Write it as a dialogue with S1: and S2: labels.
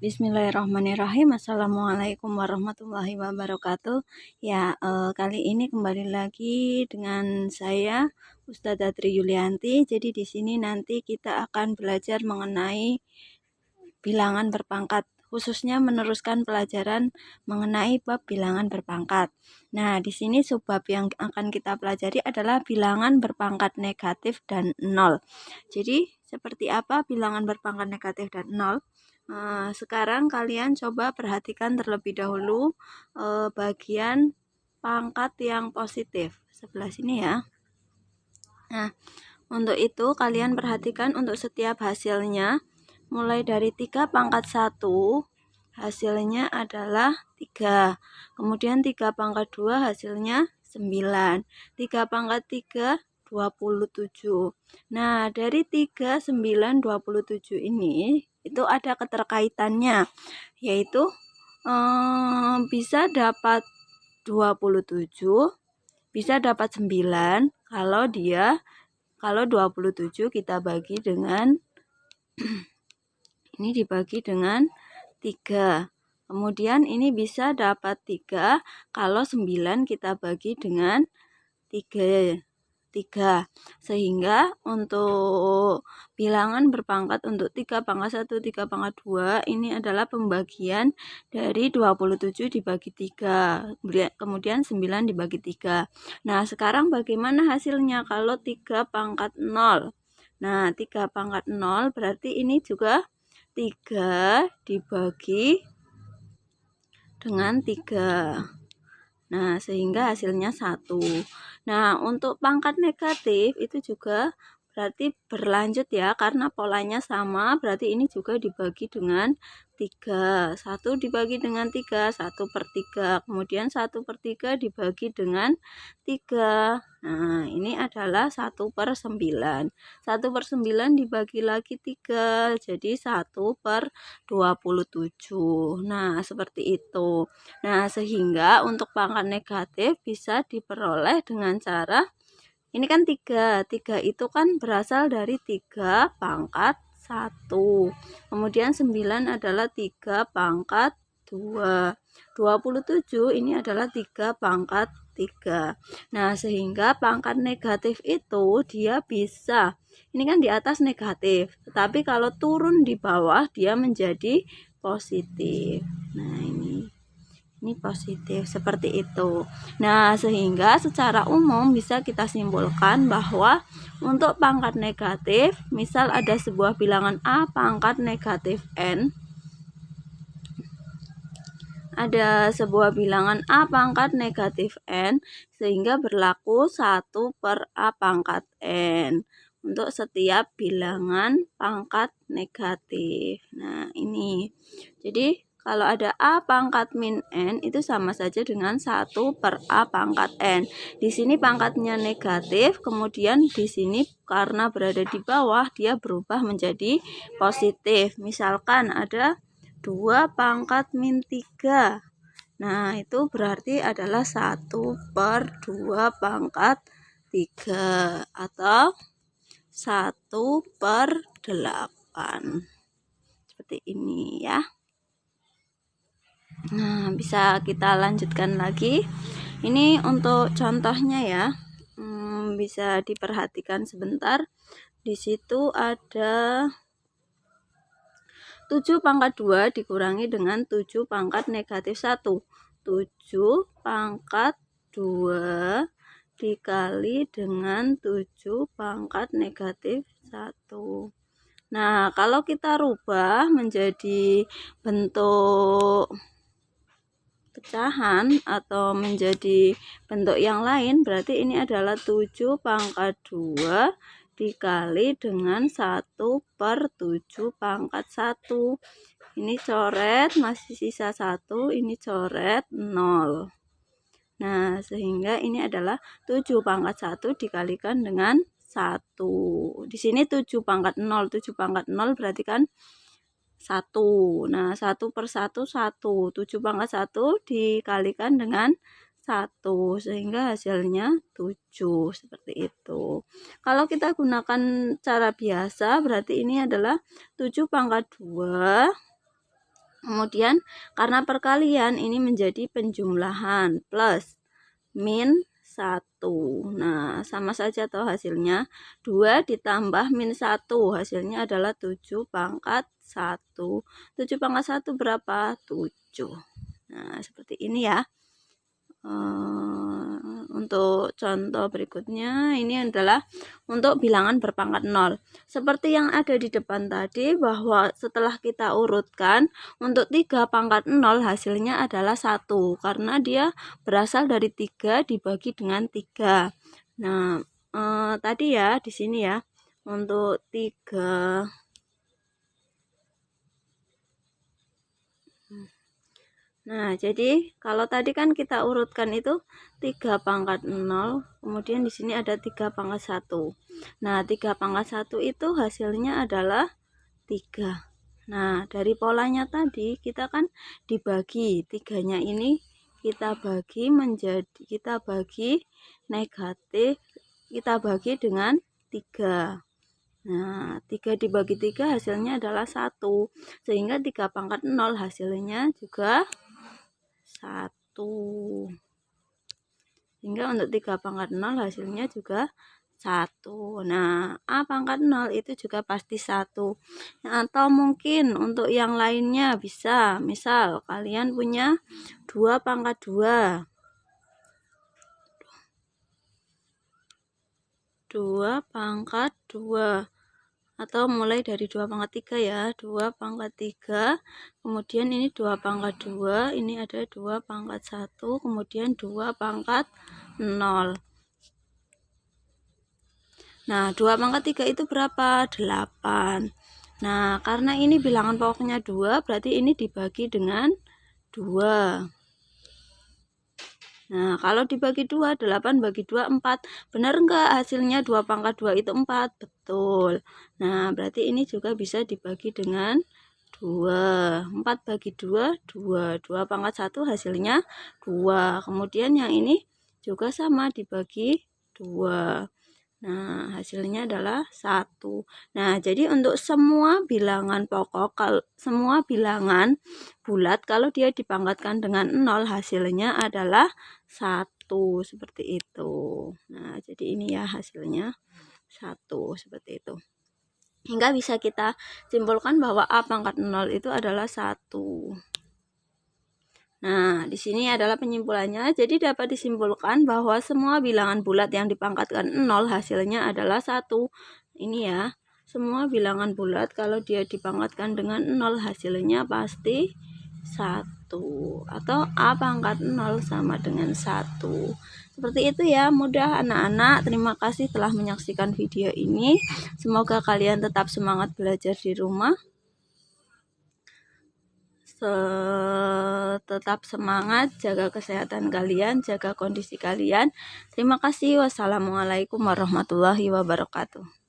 S1: Bismillahirrahmanirrahim. Assalamualaikum warahmatullahi wabarakatuh. Ya, kali ini kembali lagi dengan saya Ustazah Tri Yulianti. Jadi di sini nanti kita akan belajar mengenai bilangan berpangkat, khususnya meneruskan pelajaran mengenai bab bilangan berpangkat. Nah, di sini subbab yang akan kita pelajari adalah bilangan berpangkat negatif dan nol. Jadi, seperti apa bilangan berpangkat negatif dan nol? Sekarang kalian coba perhatikan terlebih dahulu bagian pangkat yang positif sebelah sini ya. Nah, untuk itu kalian perhatikan untuk setiap hasilnya, mulai dari 3 pangkat 1 hasilnya adalah 3. Kemudian 3 pangkat 2 hasilnya 9. 3 pangkat 3 27. Nah, dari 3, 9, 27 ini itu ada keterkaitannya, yaitu bisa dapat 27, bisa dapat 9 kalau 27 kita bagi dengan ini dibagi dengan 3. Kemudian ini bisa dapat 3 kalau 9 kita bagi dengan 3. Sehingga untuk bilangan berpangkat untuk 3 pangkat 1, 3 pangkat 2 ini adalah pembagian dari 27 dibagi 3. Kemudian 9 dibagi 3. Nah, sekarang bagaimana hasilnya kalau 3 pangkat 0? Nah, 3 pangkat 0 berarti ini juga 3 dibagi dengan 3. Nah, sehingga hasilnya 1. Nah, untuk pangkat negatif itu juga berarti berlanjut ya, karena polanya sama, berarti ini juga dibagi dengan 3. 1 dibagi dengan 3, 1/3. Kemudian 1/3 dibagi dengan 3. Nah, ini adalah 1/9. 1/9 dibagi lagi 3, jadi 1/27. Nah, seperti itu. Nah, sehingga untuk pangkat negatif bisa diperoleh dengan cara, ini kan 3. 3 itu kan berasal dari 3 pangkat 1. Kemudian 9 adalah 3 pangkat 2. 27 ini adalah 3 pangkat 3. Nah, sehingga pangkat negatif itu dia bisa, ini kan di atas negatif, tetapi kalau turun di bawah dia menjadi positif. Nah, ini positif seperti itu. Nah, sehingga secara umum bisa kita simpulkan bahwa untuk pangkat negatif, misal ada sebuah bilangan A pangkat negatif N, ada sebuah bilangan A pangkat negatif N, sehingga berlaku 1/A pangkat N untuk setiap bilangan pangkat negatif. Nah, ini. Jadi, kalau ada A pangkat min N itu sama saja dengan 1/A pangkat N. Di sini pangkatnya negatif, kemudian di sini karena berada di bawah dia berubah menjadi positif. Misalkan ada 2 pangkat min 3. Nah, itu berarti adalah 1/2 pangkat 3 atau 1/8. Seperti ini ya. Nah, bisa kita lanjutkan lagi. Ini untuk contohnya ya. Bisa diperhatikan sebentar. Di situ ada 7 pangkat 2 dikurangi dengan 7 pangkat negatif 1. 7 pangkat 2 dikali dengan 7 pangkat negatif 1. Nah, kalau kita rubah menjadi bentuk pecahan atau menjadi bentuk yang lain, berarti ini adalah 7 pangkat 2 dikali dengan 1/7 pangkat 1. Ini coret, masih sisa 1, ini coret 0. Nah, sehingga ini adalah 7 pangkat 1 dikalikan dengan 1. Di sini 7 pangkat 0, 7 pangkat 0 berarti kan 1. Nah, 1/1 1. 7 pangkat 1 dikalikan dengan 1, sehingga hasilnya 7. Seperti itu. Kalau kita gunakan cara biasa, berarti ini adalah 7 pangkat 2 Kemudian karena perkalian ini menjadi penjumlahan plus min 1. Nah, sama saja toh hasilnya. 2 ditambah min 1, hasilnya adalah 7 pangkat 1. 7 pangkat 1 berapa? 7. Nah, seperti ini ya. Untuk contoh berikutnya ini adalah untuk bilangan berpangkat 0. Seperti yang ada di depan tadi, bahwa setelah kita urutkan untuk 3 pangkat 0 hasilnya adalah 1 karena dia berasal dari 3 dibagi dengan 3. Nah, tadi ya di sini ya untuk 3. Nah, jadi kalau tadi kan kita urutkan itu 3 pangkat 0, kemudian di sini ada 3 pangkat 1. Nah, 3 pangkat 1 itu hasilnya adalah 3. Nah, dari polanya tadi kita kan dibagi, 3-nya ini kita bagi negatif, kita bagi dengan 3. Nah, 3 dibagi 3 hasilnya adalah 1. Sehingga 3 pangkat 0 hasilnya juga 1. Sehingga untuk 3 pangkat 0 hasilnya juga 1. Nah, A pangkat 0 itu juga pasti 1. Nah, atau mungkin untuk yang lainnya bisa, misal kalian punya 2 pangkat 2. 2 pangkat 2. Atau mulai dari 2 pangkat 3 ya, 2 pangkat 3, kemudian ini 2 pangkat 2, ini ada 2 pangkat 1, kemudian 2 pangkat 0. Nah, 2 pangkat 3 itu berapa? 8. Nah, karena ini bilangan pokoknya 2, berarti ini dibagi dengan 2. Nah, kalau dibagi 2, 8 bagi 2, 4. Benar enggak hasilnya 2 pangkat 2 itu 4? Betul. Nah, berarti ini juga bisa dibagi dengan 2. 4 bagi 2, 2. 2 pangkat 1 hasilnya 2. Kemudian yang ini juga sama dibagi 2. Nah, hasilnya adalah 1. Nah, jadi untuk semua bilangan pokok, semua bilangan bulat, kalau dia dipangkatkan dengan 0, hasilnya adalah 1. Seperti itu. Nah, jadi ini ya hasilnya 1. Seperti itu. Hingga bisa kita simpulkan bahwa A pangkat 0 itu adalah 1. Nah, di sini adalah penyimpulannya. Jadi dapat disimpulkan bahwa semua bilangan bulat yang dipangkatkan 0 hasilnya adalah 1. Ini ya, semua bilangan bulat kalau dia dipangkatkan dengan 0 hasilnya pasti 1. Atau A pangkat 0 sama dengan 1. Seperti itu ya, mudah anak-anak. Terima kasih telah menyaksikan video ini. Semoga kalian tetap semangat belajar di rumah. Tetap semangat, jaga kesehatan kalian, jaga kondisi kalian. Terima kasih. Wassalamualaikum warahmatullahi wabarakatuh.